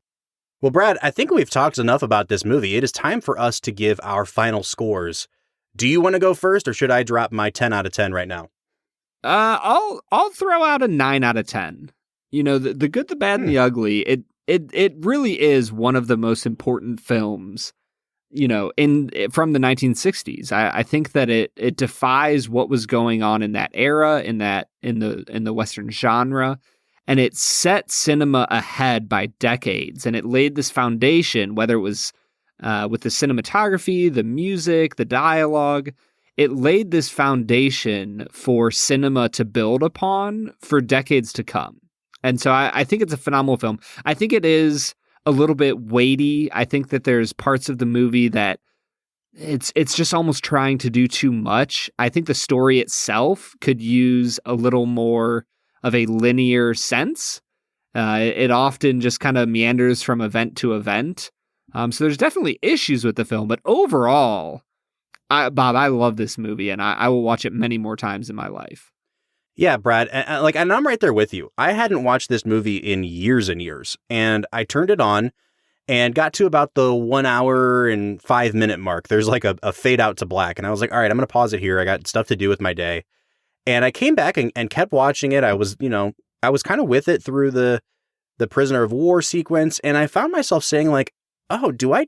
S2: Well, Brad, I think we've talked enough about this movie. It is time for us to give our final scores. Do you want to go first, or should I drop my 10 out of 10 right now?
S1: I'll throw out a 9 out of 10. You know, the good, the bad, and the ugly. It really is one of the most important films, you know, from the 1960s. I think that it defies what was going on in that era, in the Western genre, and it set cinema ahead by decades, and it laid this foundation, whether it was with the cinematography, the music, the dialogue. It laid this foundation for cinema to build upon for decades to come. And so I think it's a phenomenal film. I think it is a little bit weighty. I think that there's parts of the movie that it's just almost trying to do too much. I think the story itself could use a little more of a linear sense. It often just kind of meanders from event to event. So there's definitely issues with the film, but overall, Bob, I love this movie, and I will watch it many more times in my life.
S2: Yeah, Brad, and I'm right there with you. I hadn't watched this movie in years and years, and I turned it on and got to about the 1 hour and 5 minute mark. There's like a fade out to black, and I was like, all right, I'm going to pause it here. I got stuff to do with my day. And I came back and kept watching it. I was kind of with it through the prisoner of war sequence, and I found myself saying like, oh, do I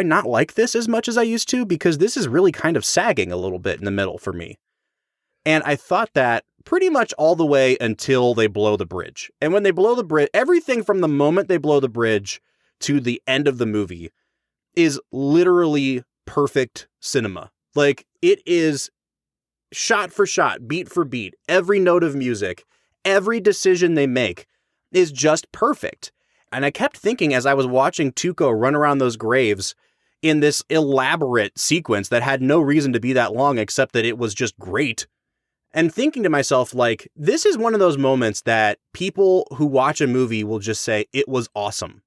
S2: not like this as much as I used to? Because this is really kind of sagging a little bit in the middle for me. And I thought that pretty much all the way until they blow the bridge. And when they blow the bridge, everything from the moment they blow the bridge to the end of the movie is literally perfect cinema. Like, it is shot for shot, beat for beat. Every note of music, every decision they make is just perfect. And I kept thinking as I was watching Tuco run around those graves in this elaborate sequence that had no reason to be that long except that it was just great. And thinking to myself, like, this is one of those moments that people who watch a movie will just say, it was awesome.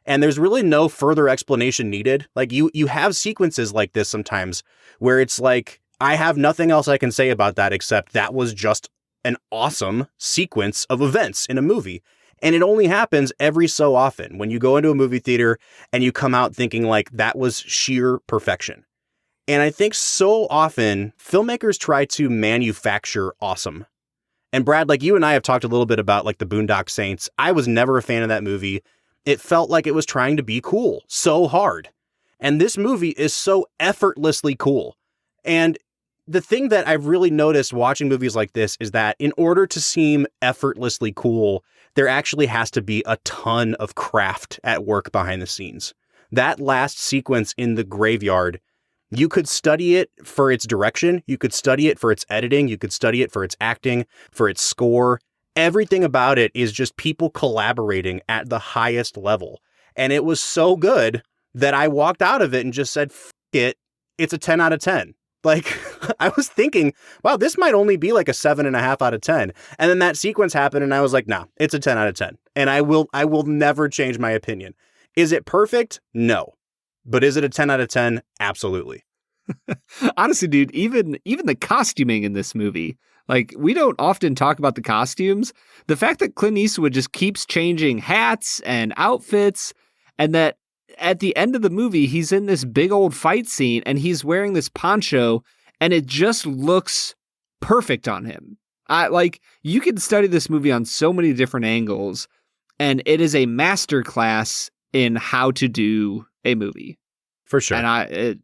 S2: And there's really no further explanation needed. Like, you have sequences like this sometimes where it's like, I have nothing else I can say about that except that was just an awesome sequence of events in a movie. And it only happens every so often when you go into a movie theater and you come out thinking like that was sheer perfection. And I think so often filmmakers try to manufacture awesome. And Brad, like you and I have talked a little bit about like the Boondock Saints. I was never a fan of that movie. It felt like it was trying to be cool so hard. And this movie is so effortlessly cool. And the thing that I've really noticed watching movies like this is that in order to seem effortlessly cool, there actually has to be a ton of craft at work behind the scenes. That last sequence in the graveyard, you could study it for its direction. You could study it for its editing. You could study it for its acting, for its score. Everything about it is just people collaborating at the highest level. And it was so good that I walked out of it and just said, F it, it's a 10 out of 10. Like, I was thinking, wow, this might only be like a 7.5 out of 10. And then that sequence happened and I was like, nah, it's a 10 out of 10. And I will never change my opinion. Is it perfect? No. But is it a 10 out of 10? Absolutely.
S1: Honestly, dude, even the costuming in this movie, like, we don't often talk about the costumes. The fact that Clint Eastwood just keeps changing hats and outfits, and that at the end of the movie, he's in this big old fight scene and he's wearing this poncho and it just looks perfect on him. You can study this movie on so many different angles, and it is a masterclass in how to do a movie.
S2: For sure.
S1: And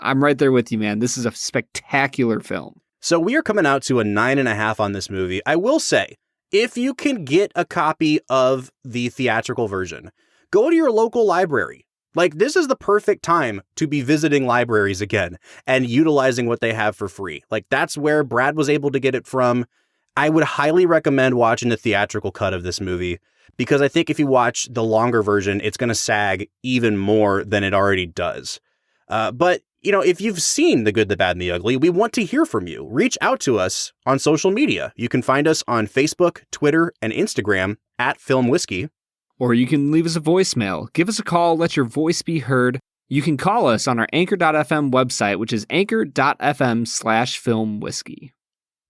S1: I'm right there with you, man. This is a spectacular film.
S2: So we are coming out to a 9.5 on this movie. I will say, if you can get a copy of the theatrical version, go to your local library. Like, this is the perfect time to be visiting libraries again and utilizing what they have for free. Like, that's where Brad was able to get it from. I would highly recommend watching the theatrical cut of this movie, because I think if you watch the longer version, it's going to sag even more than it already does. But if you've seen The Good, the Bad, and the Ugly, we want to hear from you. Reach out to us on social media. You can find us on Facebook, Twitter, and Instagram at Film Whiskey.
S1: Or you can leave us a voicemail. Give us a call. Let your voice be heard. You can call us on our Anchor.fm website, which is anchor.fm/filmwhiskey.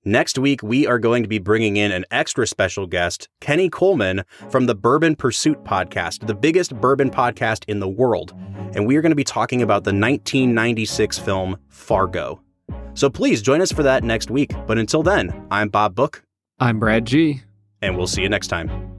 S2: Next week, we are going to be bringing in an extra special guest, Kenny Coleman from the Bourbon Pursuit podcast, the biggest bourbon podcast in the world. And we are going to be talking about the 1996 film Fargo. So please join us for that next week. But until then, I'm Bob Book.
S1: I'm Brad G.
S2: And we'll see you next time.